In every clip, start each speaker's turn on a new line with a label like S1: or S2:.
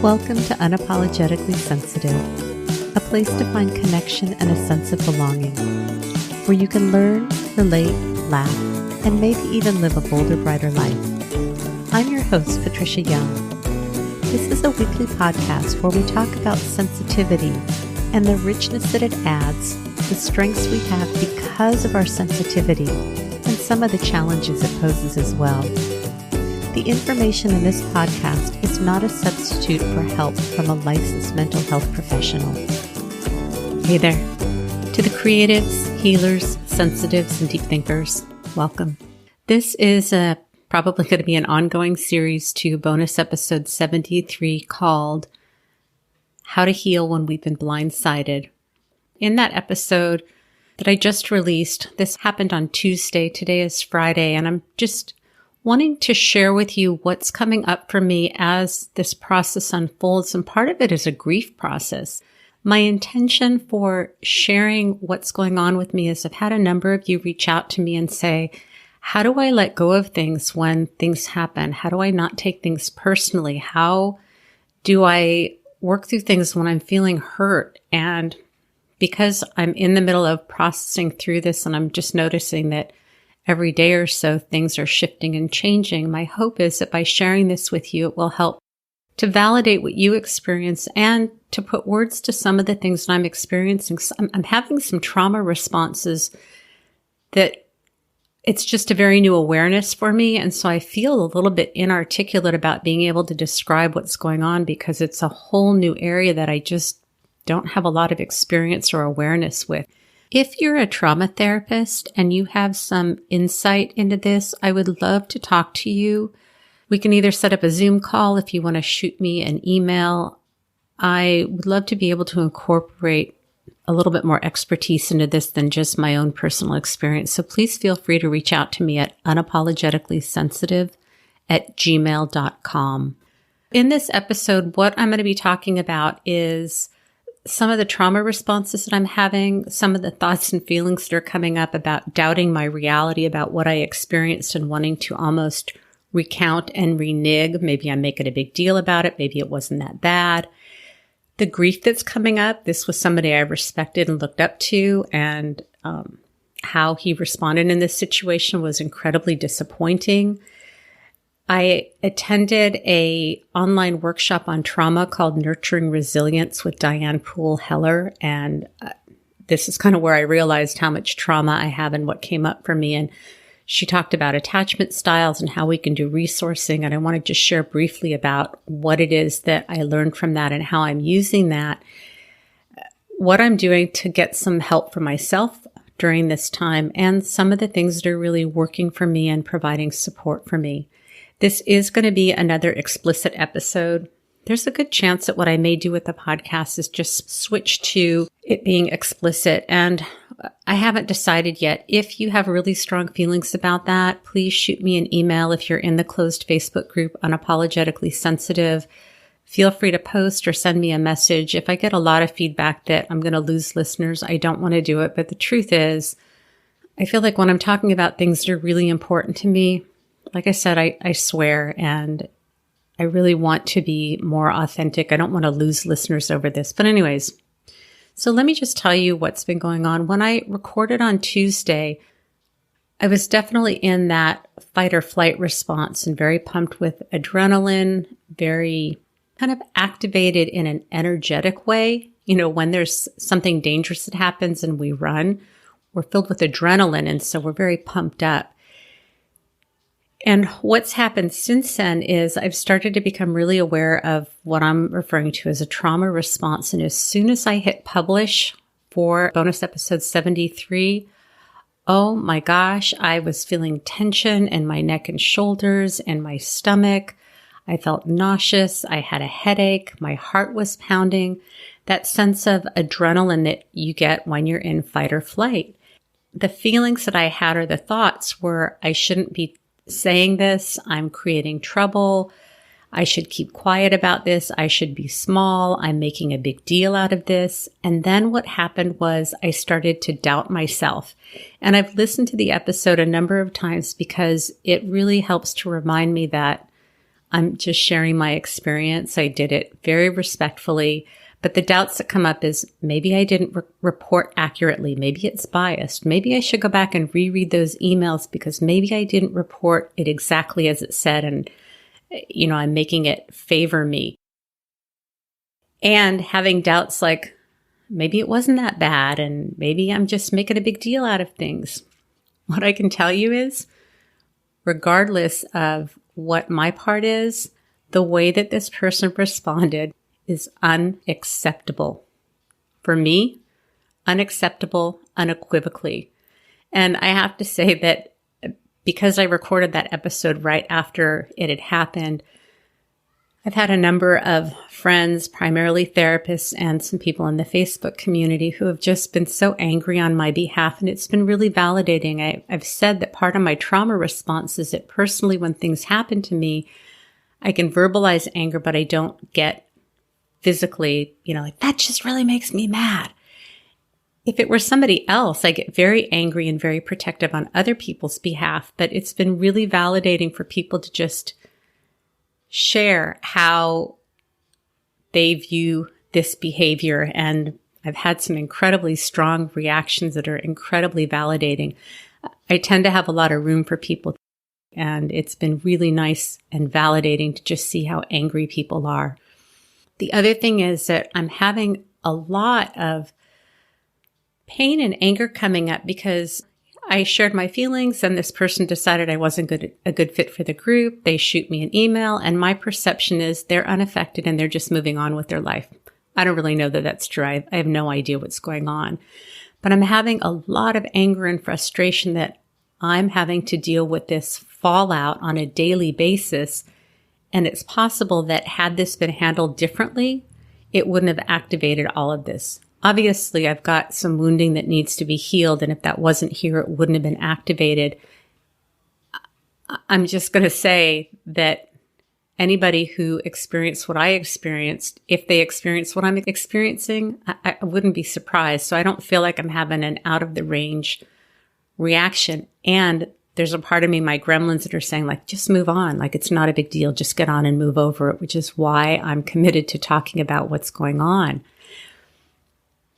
S1: Welcome to Unapologetically Sensitive, a place to find connection and a sense of belonging, where you can learn, relate, laugh, and maybe even live a bolder, brighter life. I'm your host, Patricia Young. This is a weekly podcast where we talk about sensitivity and the richness that it adds, the strengths we have because of our sensitivity, and some of the challenges it poses as well. The information in this podcast is not a substitute for help from a licensed mental health professional. Hey there. To the creatives, healers, sensitives, and deep thinkers, welcome. This is probably going to be an ongoing series to bonus episode 73 called How to Heal When We've Been Blindsided. In that episode that I just released, this happened on Tuesday, today is Friday, and I'm just wanting to share with you what's coming up for me as this process unfolds, and part of it is a grief process. My intention for sharing what's going on with me is I've had a number of you reach out to me and say, how do I let go of things when things happen? How do I not take things personally? How do I work through things when I'm feeling hurt? And because I'm in the middle of processing through this and I'm just noticing that every day or so, things are shifting and changing. My hope is that by sharing this with you, it will help to validate what you experience and to put words to some of the things that I'm experiencing. I'm having some trauma responses that it's just a very new awareness for me. And so I feel a little bit inarticulate about being able to describe what's going on because it's a whole new area that I just don't have a lot of experience or awareness with. If you're a trauma therapist and you have some insight into this, I would love to talk to you. We can either set up a Zoom call if you want to shoot me an email. I would love to be able to incorporate a little bit more expertise into this than just my own personal experience. So please feel free to reach out to me at unapologeticallysensitive@gmail.com. In this episode, what I'm going to be talking about is some of the trauma responses that I'm having, some of the thoughts and feelings that are coming up about doubting my reality, about what I experienced and wanting to almost recount and renege. Maybe I'm making a big deal about it. Maybe it wasn't that bad. The grief that's coming up. This was somebody I respected and looked up to, and how he responded in this situation was incredibly disappointing. I attended a online workshop on trauma called Nurturing Resilience with Diane Poole-Heller. And this is kind of where I realized how much trauma I have and what came up for me. And she talked about attachment styles and how we can do resourcing. And I want to just share briefly about what it is that I learned from that and how I'm using that, what I'm doing to get some help for myself during this time, and some of the things that are really working for me and providing support for me. This is going to be another explicit episode. There's a good chance that what I may do with the podcast is just switch to it being explicit. And I haven't decided yet. If you have really strong feelings about that, please shoot me an email. If you're in the closed Facebook group, Unapologetically Sensitive, feel free to post or send me a message. If I get a lot of feedback that I'm going to lose listeners, I don't want to do it. But the truth is, I feel like when I'm talking about things that are really important to me, like I said, I swear, and I really want to be more authentic. I don't want to lose listeners over this. But anyways, so let me just tell you what's been going on. When I recorded on Tuesday, I was definitely in that fight or flight response and very pumped with adrenaline, very kind of activated in an energetic way. You know, when there's something dangerous that happens and we run, we're filled with adrenaline. And so we're very pumped up. And what's happened since then is I've started to become really aware of what I'm referring to as a trauma response. And as soon as I hit publish for bonus episode 73, oh my gosh, I was feeling tension in my neck and shoulders and my stomach. I felt nauseous. I had a headache. My heart was pounding. That sense of adrenaline that you get when you're in fight or flight. The feelings that I had, or the thoughts, were I shouldn't be saying this. I'm creating trouble. I should keep quiet about this. I should be small. I'm making a big deal out of this. And then what happened was I started to doubt myself. And I've listened to the episode a number of times because it really helps to remind me that I'm just sharing my experience. I did it very respectfully. But the doubts that come up is maybe I didn't report accurately. Maybe it's biased. Maybe I should go back and reread those emails because maybe I didn't report it exactly as it said. And, I'm making it favor me. And having doubts like maybe it wasn't that bad and maybe I'm just making a big deal out of things. What I can tell you is, regardless of what my part is, the way that this person responded is unacceptable. For me, unacceptable unequivocally. And I have to say that because I recorded that episode right after it had happened, I've had a number of friends, primarily therapists, and some people in the Facebook community who have just been so angry on my behalf, and it's been really validating. I've said that part of my trauma response is that personally, when things happen to me, I can verbalize anger, but I don't get physically, that just really makes me mad. If it were somebody else, I get very angry and very protective on other people's behalf, but it's been really validating for people to just share how they view this behavior. And I've had some incredibly strong reactions that are incredibly validating. I tend to have a lot of room for people, and it's been really nice and validating to just see how angry people are. The other thing is that I'm having a lot of pain and anger coming up because I shared my feelings and this person decided I wasn't a good fit for the group. They shoot me an email and my perception is they're unaffected and they're just moving on with their life. I don't really know that that's true. I have no idea what's going on. But I'm having a lot of anger and frustration that I'm having to deal with this fallout on a daily basis. And it's possible that had this been handled differently, it wouldn't have activated all of this. Obviously, I've got some wounding that needs to be healed, and if that wasn't here, it wouldn't have been activated. I'm just going to say that anybody who experienced what I experienced, if they experience what I'm experiencing, I wouldn't be surprised. So I don't feel like I'm having an out-of-the-range reaction. And there's a part of me, my gremlins, that are saying, like, just move on. Like, it's not a big deal. Just get on and move over it, which is why I'm committed to talking about what's going on.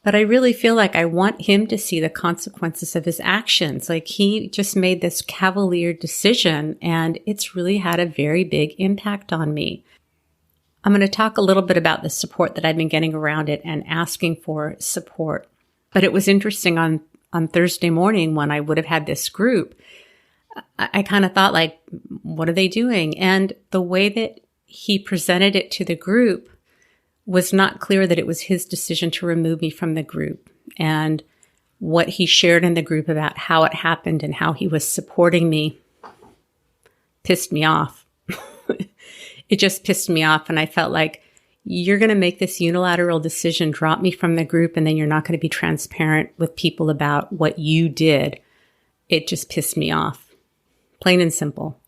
S1: But I really feel like I want him to see the consequences of his actions. Like, he just made this cavalier decision and it's really had a very big impact on me. I'm going to talk a little bit about the support that I've been getting around it and asking for support. But it was interesting on Thursday morning when I would have had this group, I kind of thought, like, what are they doing? And the way that he presented it to the group was not clear that it was his decision to remove me from the group. And what he shared in the group about how it happened and how he was supporting me pissed me off. It just pissed me off. And I felt like, you're going to make this unilateral decision, drop me from the group, and then you're not going to be transparent with people about what you did. It just pissed me off. Plain and simple.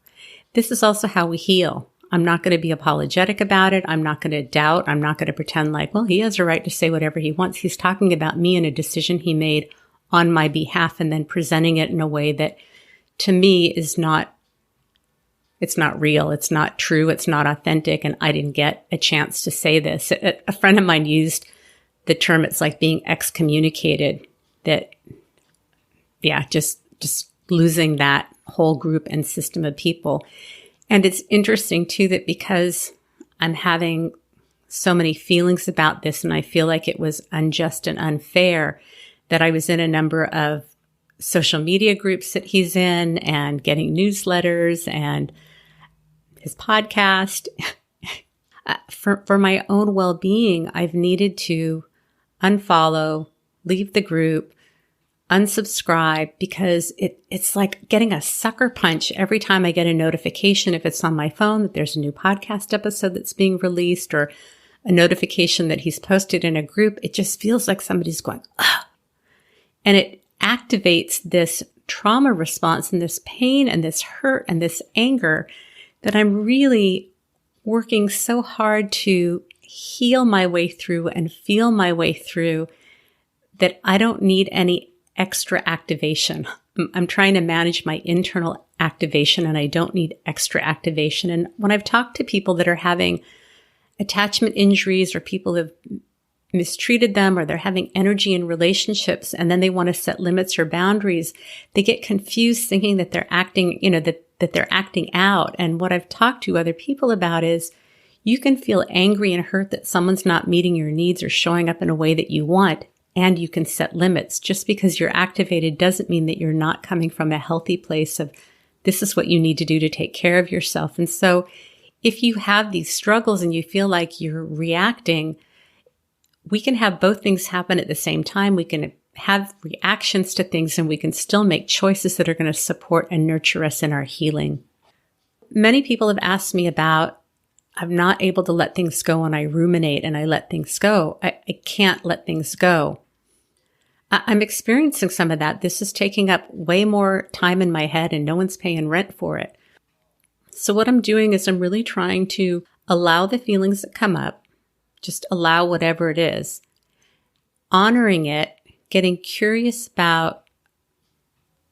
S1: This is also how we heal. I'm not going to be apologetic about it. I'm not going to doubt. I'm not going to pretend like, well, he has a right to say whatever he wants. He's talking about me and a decision he made on my behalf and then presenting it in a way that to me is not, it's not real. It's not true. It's not authentic. And I didn't get a chance to say this. A friend of mine used the term, it's like being excommunicated, that, yeah, just losing that whole group and system of people. And it's interesting too, that because I'm having so many feelings about this and I feel like it was unjust and unfair, that I was in a number of social media groups that he's in and getting newsletters and his podcast. For my own well-being, I've needed to unfollow, leave the group, unsubscribe, because it's like getting a sucker punch every time I get a notification, if it's on my phone, that there's a new podcast episode that's being released or a notification that he's posted in a group. It just feels like somebody's going, ugh. And it activates this trauma response and this pain and this hurt and this anger that I'm really working so hard to heal my way through and feel my way through, that I don't need any extra activation. I'm trying to manage my internal activation and I don't need extra activation. And when I've talked to people that are having attachment injuries or people have mistreated them or they're having energy in relationships and then they want to set limits or boundaries, they get confused thinking that they're acting, that they're acting out. And what I've talked to other people about is you can feel angry and hurt that someone's not meeting your needs or showing up in a way that you want, and you can set limits. Just because you're activated doesn't mean that you're not coming from a healthy place of this is what you need to do to take care of yourself. And so if you have these struggles and you feel like you're reacting, we can have both things happen at the same time. We can have reactions to things and we can still make choices that are going to support and nurture us in our healing. Many people have asked me about, I'm not able to let things go and I ruminate and I let things go. I can't let things go. I'm experiencing some of that. This is taking up way more time in my head and no one's paying rent for it. So what I'm doing is I'm really trying to allow the feelings that come up. Just allow whatever it is, honoring it, getting curious about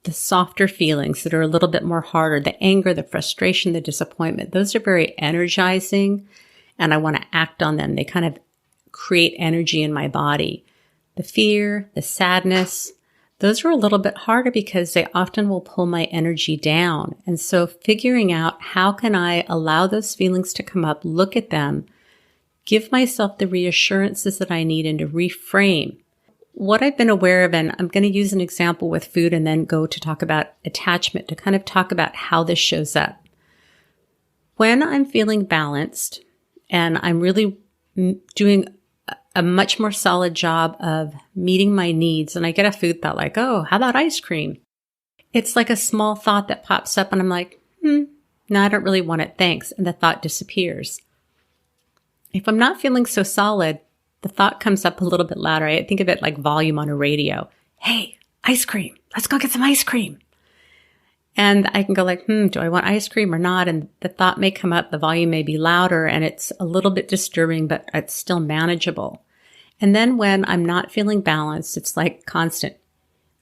S1: the softer feelings that are a little bit more harder, the anger, the frustration, the disappointment. Those are very energizing and I want to act on them. They kind of create energy in my body. The fear, the sadness, those are a little bit harder because they often will pull my energy down. And so figuring out how can I allow those feelings to come up, look at them, give myself the reassurances that I need and to reframe. What I've been aware of, and I'm going to use an example with food and then go to talk about attachment to kind of talk about how this shows up. When I'm feeling balanced and I'm really doing a much more solid job of meeting my needs and I get a food thought like, oh, how about ice cream? It's like a small thought that pops up and I'm like, no, I don't really want it. Thanks. And the thought disappears. If I'm not feeling so solid, the thought comes up a little bit louder. I think of it like volume on a radio. Hey, ice cream. Let's go get some ice cream. And I can go like, do I want ice cream or not? And the thought may come up, the volume may be louder, and it's a little bit disturbing, but it's still manageable. And then when I'm not feeling balanced, it's like constant.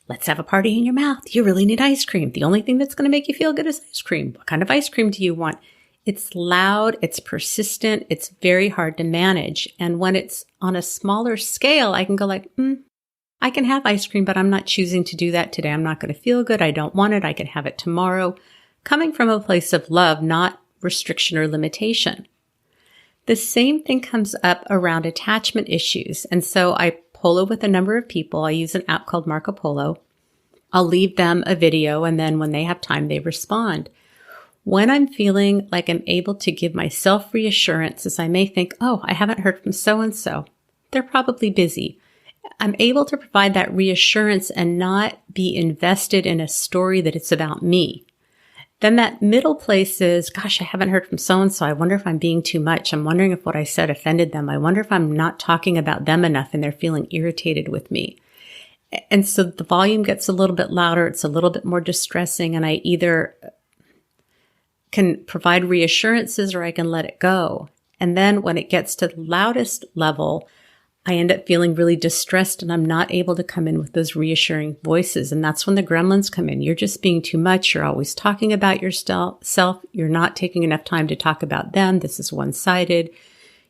S1: Let's have a party in your mouth. You really need ice cream. The only thing that's going to make you feel good is ice cream. What kind of ice cream do you want? It's loud, it's persistent, it's very hard to manage. And when it's on a smaller scale, I can go like, I can have ice cream, but I'm not choosing to do that today. I'm not going to feel good. I don't want it. I can have it tomorrow. Coming from a place of love, not restriction or limitation. The same thing comes up around attachment issues. And so I polo with a number of people. I use an app called Marco Polo. I'll leave them a video, and then when they have time, they respond. When I'm feeling like I'm able to give myself reassurances, I may think, oh, I haven't heard from so-and-so. They're probably busy. I'm able to provide that reassurance and not be invested in a story that it's about me. Then that middle place is, gosh, I haven't heard from so-and-so. I wonder if I'm being too much. I'm wondering if what I said offended them. I wonder if I'm not talking about them enough and they're feeling irritated with me. And so the volume gets a little bit louder. It's a little bit more distressing, and I either can provide reassurances or I can let it go. And then when it gets to the loudest level, I end up feeling really distressed and I'm not able to come in with those reassuring voices. And that's when the gremlins come in. You're just being too much. You're always talking about yourself. You're not taking enough time to talk about them. This is one-sided.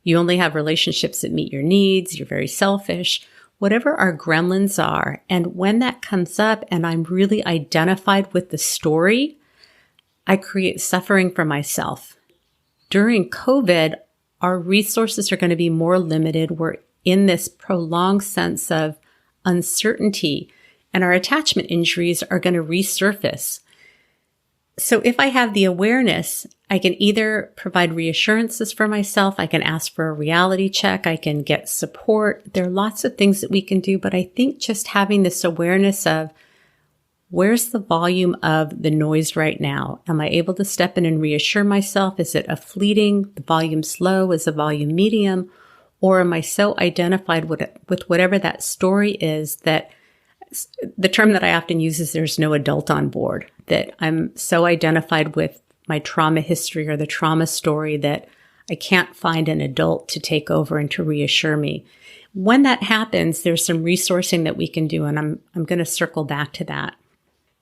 S1: You only have relationships that meet your needs. You're very selfish. Whatever our gremlins are. And when that comes up and I'm really identified with the story, I create suffering for myself. During COVID, our resources are going to be more limited. We're in this prolonged sense of uncertainty, and our attachment injuries are going to resurface. So if I have the awareness, I can either provide reassurances for myself, I can ask for a reality check, I can get support. There are lots of things that we can do, but I think just having this awareness of where's the volume of the noise right now? Am I able to step in and reassure myself? Is it a fleeting, the volume's low? Is the volume medium? Or am I so identified with whatever that story is that the term that I often use is there's no adult on board, that I'm so identified with my trauma history or the trauma story that I can't find an adult to take over and to reassure me. When that happens, there's some resourcing that we can do, and I'm going to circle back to that.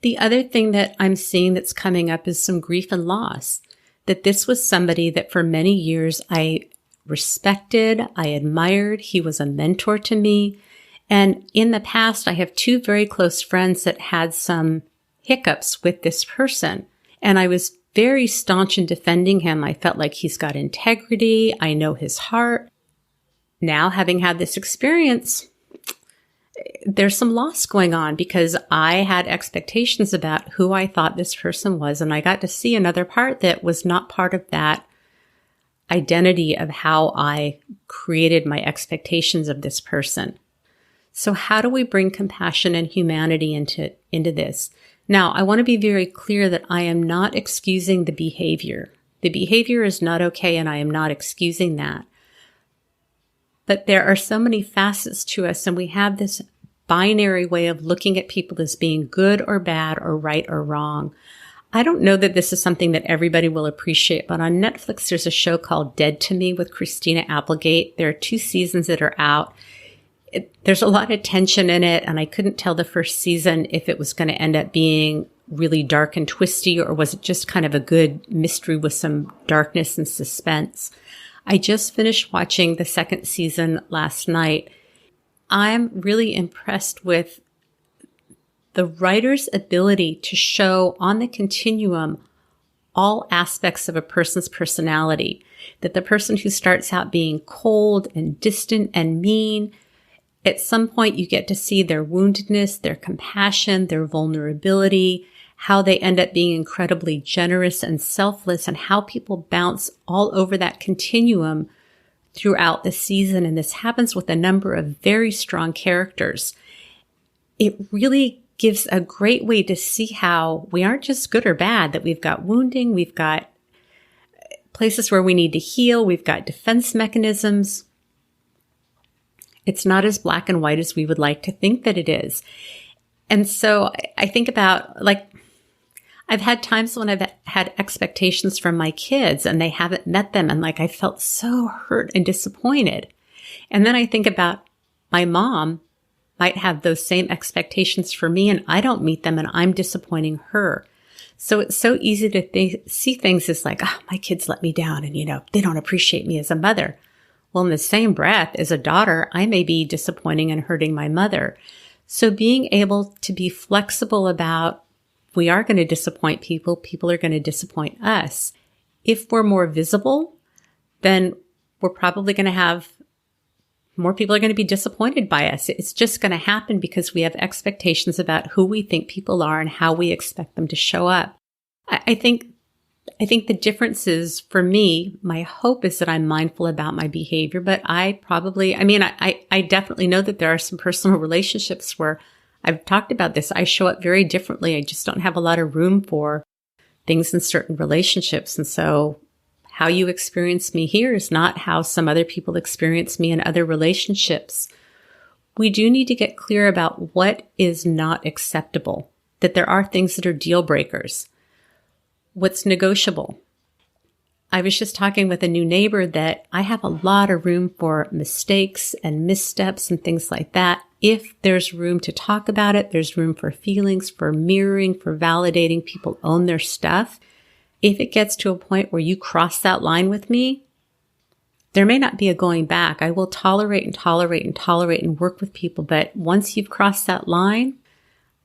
S1: The other thing that I'm seeing that's coming up is some grief and loss, that this was somebody that for many years I respected, I admired. He was a mentor to me. And in the past, I have two very close friends that had some hiccups with this person. And I was very staunch in defending him. I felt like he's got integrity. I know his heart. Now, having had this experience, there's some loss going on because I had expectations about who I thought this person was. And I got to see another part that was not part of that identity of how I created my expectations of this person. So how do we bring compassion and humanity into this? Now, I want to be very clear that I am not excusing the behavior. The behavior is not okay, and I am not excusing that. But there are so many facets to us, and we have this binary way of looking at people as being good or bad or right or wrong. I don't know that this is something that everybody will appreciate, but on Netflix, there's a show called Dead to Me with Christina Applegate. There are 2 seasons that are out. There's a lot of tension in it, and I couldn't tell the first season if it was going to end up being really dark and twisty, or was it just kind of a good mystery with some darkness and suspense. I just finished watching the 2nd season last night. I'm really impressed with the writer's ability to show on the continuum all aspects of a person's personality. That the person who starts out being cold and distant and mean, at some point you get to see their woundedness, their compassion, their vulnerability, how they end up being incredibly generous and selfless, and how people bounce all over that continuum throughout the season. And this happens with a number of very strong characters. It really gives a great way to see how we aren't just good or bad, that we've got wounding, we've got places where we need to heal, we've got defense mechanisms. It's not as black and white as we would like to think that it is. And so I think about, like, I've had times when I've had expectations from my kids and they haven't met them, and like I felt so hurt and disappointed. And then I think about my mom might have those same expectations for me, and I don't meet them, and I'm disappointing her. So it's so easy to see things as like, oh, my kids let me down, and they don't appreciate me as a mother. Well, in the same breath, as a daughter, I may be disappointing and hurting my mother. So being able to be flexible about, we are going to disappoint people, people are going to disappoint us. If we're more visible, then we're probably going to have more people are going to be disappointed by us. It's just going to happen because we have expectations about who we think people are and how we expect them to show up. I think the difference is, for me, my hope is that I'm mindful about my behavior, but I definitely know that there are some personal relationships where I've talked about this. I show up very differently. I just don't have a lot of room for things in certain relationships. And so how you experience me here is not how some other people experience me in other relationships. We do need to get clear about what is not acceptable, that there are things that are deal breakers. What's negotiable? I was just talking with a new neighbor that I have a lot of room for mistakes and missteps and things like that. If there's room to talk about it, there's room for feelings, for mirroring, for validating. People own their stuff. If it gets to a point where you cross that line with me, there may not be a going back. I will tolerate and tolerate and tolerate and work with people. But once you've crossed that line,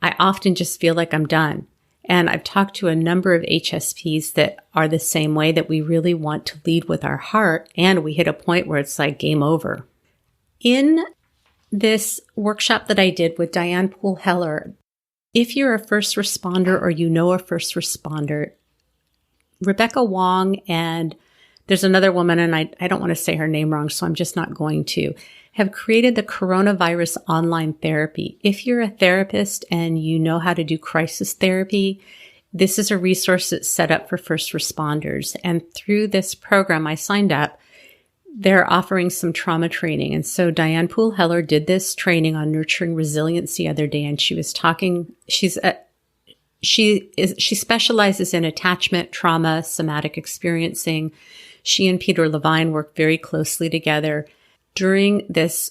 S1: I often just feel like I'm done. And I've talked to a number of HSPs that are the same way, that we really want to lead with our heart. And we hit a point where it's like game over. In this workshop that I did with Diane Poole Heller, if you're a first responder or you know a first responder, Rebecca Wong and there's another woman, and I don't want to say her name wrong, so I'm just not going to, have created the coronavirus online therapy. If you're a therapist and you know how to do crisis therapy, this is a resource that's set up for first responders. And through this program, I signed up. They're offering some trauma training. And so Diane Poole Heller did this training on nurturing resilience the other day, and she was talking, she specializes in attachment, trauma, somatic experiencing. She and Peter Levine work very closely together. During this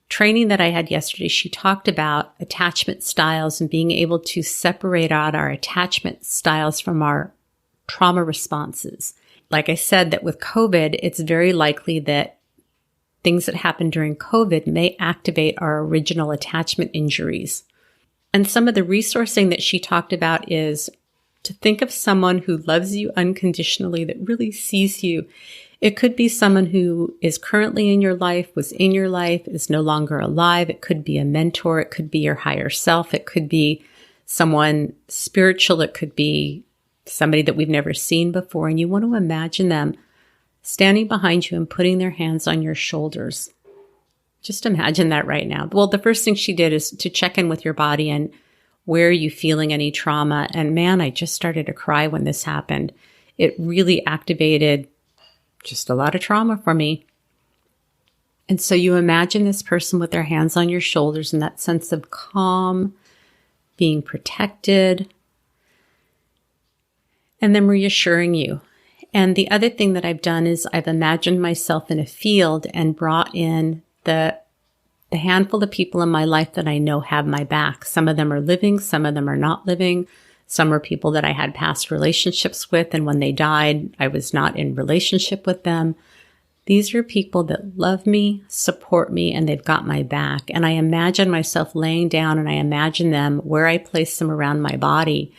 S1: training that I had yesterday, she talked about attachment styles and being able to separate out our attachment styles from our trauma responses. Like I said, that with COVID, it's very likely that things that happened during COVID may activate our original attachment injuries. And some of the resourcing that she talked about is to think of someone who loves you unconditionally, that really sees you. It could be someone who is currently in your life, was in your life, is no longer alive. It could be a mentor. It could be your higher self. It could be someone spiritual. It could be somebody that we've never seen before. And you want to imagine them standing behind you and putting their hands on your shoulders. Just imagine that right now. Well, the first thing she did is to check in with your body and where are you feeling any trauma? And man, I just started to cry when this happened. It really activated just a lot of trauma for me. And so you imagine this person with their hands on your shoulders and that sense of calm, being protected, and then reassuring you. And the other thing that I've done is I've imagined myself in a field and brought in the handful of people in my life that I know have my back. Some of them are living, some of them are not living. Some are people that I had past relationships with, and when they died, I was not in relationship with them. These are people that love me, support me, and they've got my back. And I imagine myself laying down and I imagine them where I place them around my body,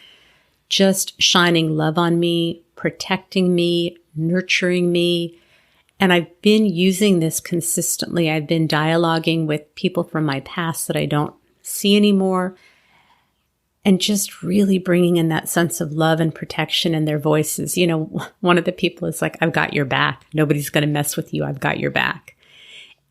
S1: just shining love on me, protecting me, nurturing me. And I've been using this consistently. I've been dialoguing with people from my past that I don't see anymore, and just really bringing in that sense of love and protection in their voices. You know, one of the people is like, I've got your back. Nobody's going to mess with you. I've got your back.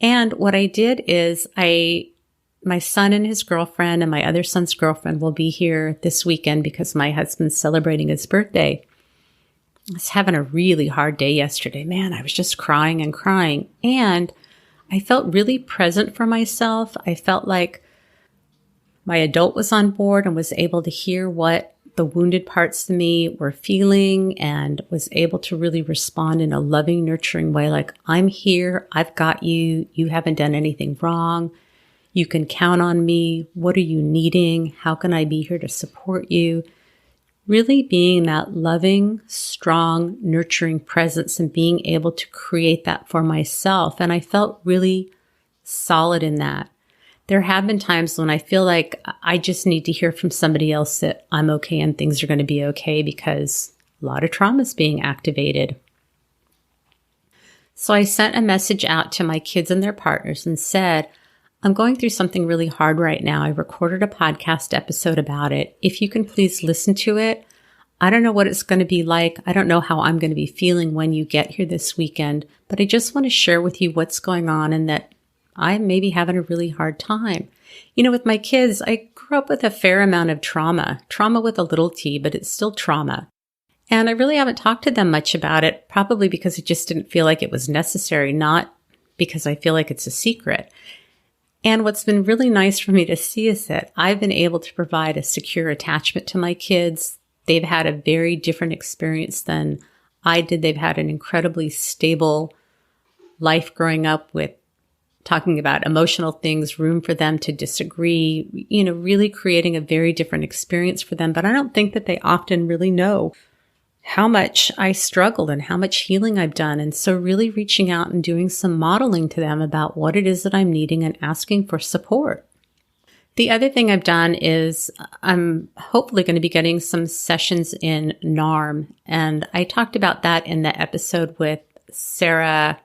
S1: And what I did is my son and his girlfriend and my other son's girlfriend will be here this weekend because my husband's celebrating his birthday. I was having a really hard day yesterday. Man, I was just crying and crying. And I felt really present for myself. I felt like my adult was on board and was able to hear what the wounded parts of me were feeling and was able to really respond in a loving, nurturing way. Like, I'm here. I've got you. You haven't done anything wrong. You can count on me. What are you needing? How can I be here to support you? Really being that loving, strong, nurturing presence and being able to create that for myself. And I felt really solid in that. There have been times when I feel like I just need to hear from somebody else that I'm okay and things are going to be okay because a lot of trauma is being activated. So I sent a message out to my kids and their partners and said, I'm going through something really hard right now. I recorded a podcast episode about it. If you can please listen to it. I don't know what it's going to be like. I don't know how I'm going to be feeling when you get here this weekend, but I just want to share with you what's going on and that I may be having a really hard time. You know, with my kids, I grew up with a fair amount of trauma with a little t, but it's still trauma. And I really haven't talked to them much about it, probably because it just didn't feel like it was necessary, not because I feel like it's a secret. And what's been really nice for me to see is that I've been able to provide a secure attachment to my kids. They've had a very different experience than I did. They've had an incredibly stable life growing up with talking about emotional things, room for them to disagree, you know, really creating a very different experience for them. But I don't think that they often really know how much I struggled and how much healing I've done. And so really reaching out and doing some modeling to them about what it is that I'm needing and asking for support. The other thing I've done is I'm hopefully going to be getting some sessions in NARM. And I talked about that in the episode with Sarah.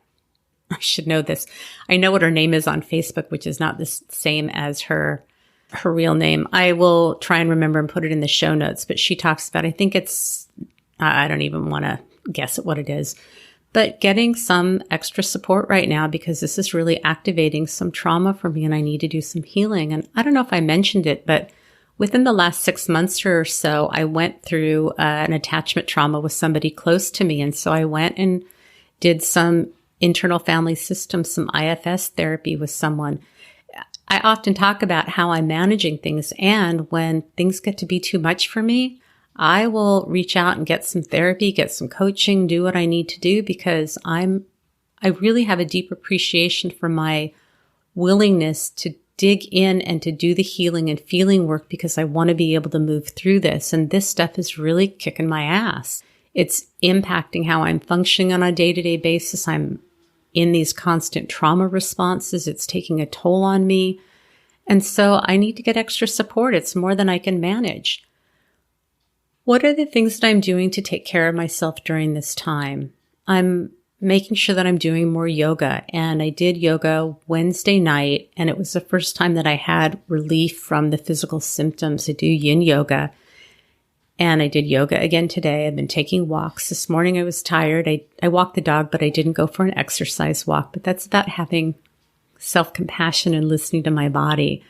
S1: I should know this. I know what her name is on Facebook, which is not the same as her real name. I will try and remember and put it in the show notes. But she talks about, I think it's, I don't even want to guess at what it is, but getting some extra support right now because this is really activating some trauma for me and I need to do some healing. And I don't know if I mentioned it, but within the last 6 months or so, I went through an attachment trauma with somebody close to me. And so I went and did some internal family system, some IFS therapy with someone. I often talk about how I'm managing things. And when things get to be too much for me, I will reach out and get some therapy, get some coaching, do what I need to do because I really have a deep appreciation for my willingness to dig in and to do the healing and feeling work because I want to be able to move through this. And this stuff is really kicking my ass. It's impacting how I'm functioning on a day-to-day basis. I'm in these constant trauma responses. It's taking a toll on me. And so I need to get extra support. It's more than I can manage. What are the things that I'm doing to take care of myself during this time? I'm making sure that I'm doing more yoga. And I did yoga Wednesday night, and it was the first time that I had relief from the physical symptoms. I do yin yoga, and I did yoga again today. I've been taking walks. This morning I was tired. I walked the dog, but I didn't go for an exercise walk. But that's about having self-compassion and listening to my body.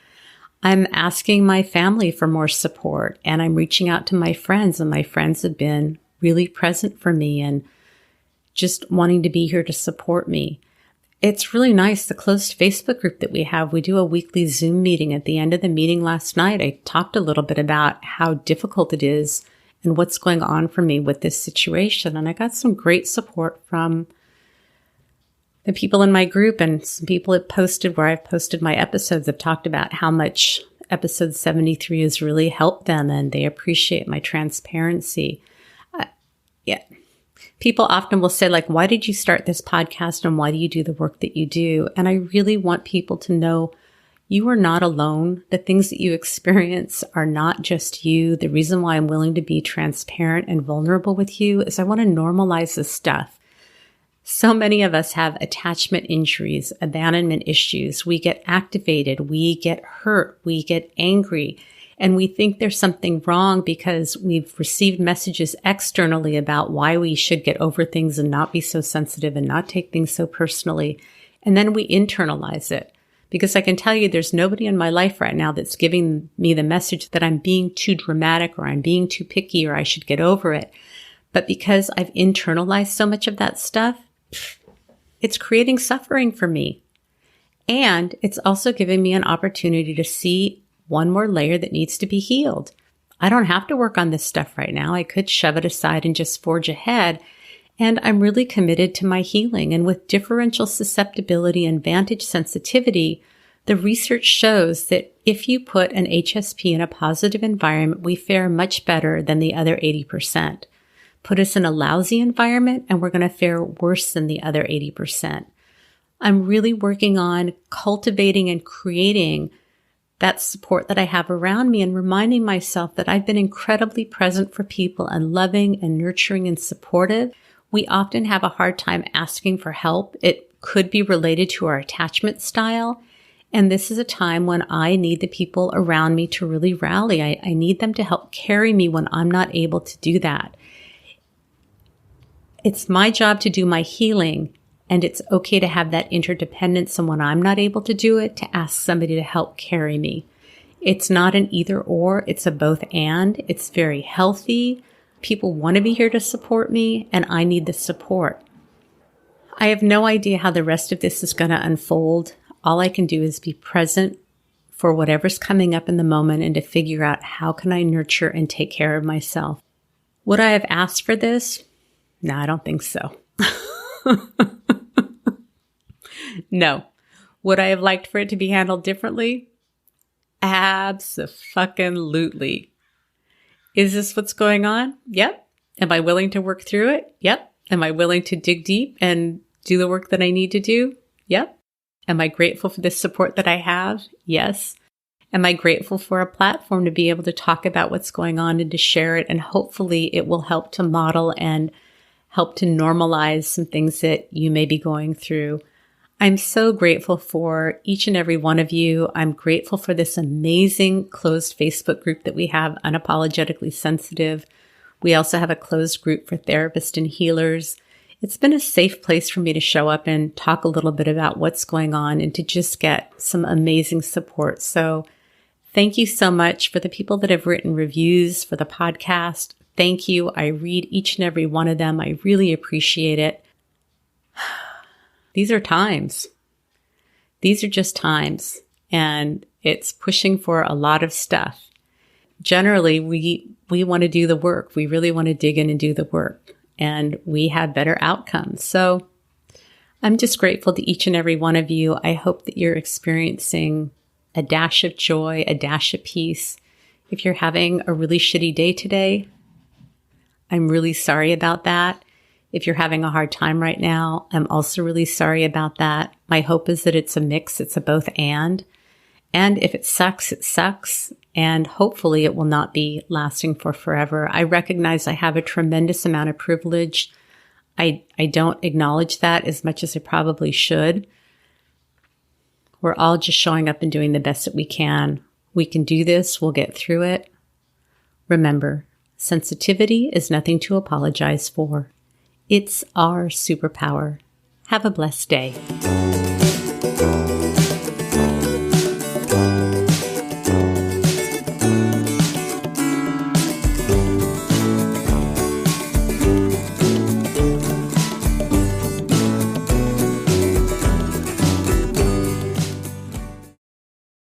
S1: I'm asking my family for more support, and I'm reaching out to my friends, and my friends have been really present for me and just wanting to be here to support me. It's really nice, the closed Facebook group that we have. We do a weekly Zoom meeting. At the end of the meeting last night, I talked a little bit about how difficult it is and what's going on for me with this situation. And I got some great support from the people in my group, and some people have posted where I've posted my episodes have talked about how much episode 73 has really helped them, and they appreciate my transparency. Yeah. People often will say, like, why did you start this podcast and why do you do the work that you do? And I really want people to know you are not alone. The things that you experience are not just you. The reason why I'm willing to be transparent and vulnerable with you is I want to normalize this stuff. So many of us have attachment injuries, abandonment issues. We get activated, we get hurt, we get angry, and we think there's something wrong because we've received messages externally about why we should get over things and not be so sensitive and not take things so personally. And then we internalize it. Because I can tell you there's nobody in my life right now that's giving me the message that I'm being too dramatic or I'm being too picky or I should get over it. But because I've internalized so much of that stuff, it's creating suffering for me. And it's also giving me an opportunity to see one more layer that needs to be healed. I don't have to work on this stuff right now. I could shove it aside and just forge ahead. And I'm really committed to my healing. And with differential susceptibility and vantage sensitivity, the research shows that if you put an HSP in a positive environment, we fare much better than the other 80%. Put us in a lousy environment and we're going to fare worse than the other 80%. I'm really working on cultivating and creating that support that I have around me and reminding myself that I've been incredibly present for people and loving and nurturing and supportive. We often have a hard time asking for help. It could be related to our attachment style. And this is a time when I need the people around me to really rally. I need them to help carry me when I'm not able to do that. It's my job to do my healing, and it's okay to have that interdependence. And when I'm not able to do it, to ask somebody to help carry me. It's not an either or, it's a both and. It's very healthy. People want to be here to support me, and I need the support. I have no idea how the rest of this is going to unfold. All I can do is be present for whatever's coming up in the moment and to figure out how can I nurture and take care of myself. Would I have asked for this? No, I don't think so. No. Would I have liked for it to be handled differently? Abso-fucking-lutely. Is this what's going on? Yep. Am I willing to work through it? Yep. Am I willing to dig deep and do the work that I need to do? Yep. Am I grateful for the support that I have? Yes. Am I grateful for a platform to be able to talk about what's going on and to share it? And hopefully it will help to model and help to normalize some things that you may be going through. I'm so grateful for each and every one of you. I'm grateful for this amazing closed Facebook group that we have, Unapologetically Sensitive. We also have a closed group for therapists and healers. It's been a safe place for me to show up and talk a little bit about what's going on and to just get some amazing support. So thank you so much for the people that have written reviews for the podcast. Thank you. I read each and every one of them. I really appreciate it. These are times. These are just times. And it's pushing for a lot of stuff. Generally, we want to do the work. We really want to dig in and do the work. And we have better outcomes. So I'm just grateful to each and every one of you. I hope that you're experiencing a dash of joy, a dash of peace. If you're having a really shitty day today, I'm really sorry about that. If you're having a hard time right now, I'm also really sorry about that. My hope is that it's a mix. It's a both and. And if it sucks, it sucks. And hopefully it will not be lasting for forever. I recognize I have a tremendous amount of privilege. I don't acknowledge that as much as I probably should. We're all just showing up and doing the best that we can. We can do this. We'll get through it. Remember, sensitivity is nothing to apologize for. It's our superpower. Have a blessed day.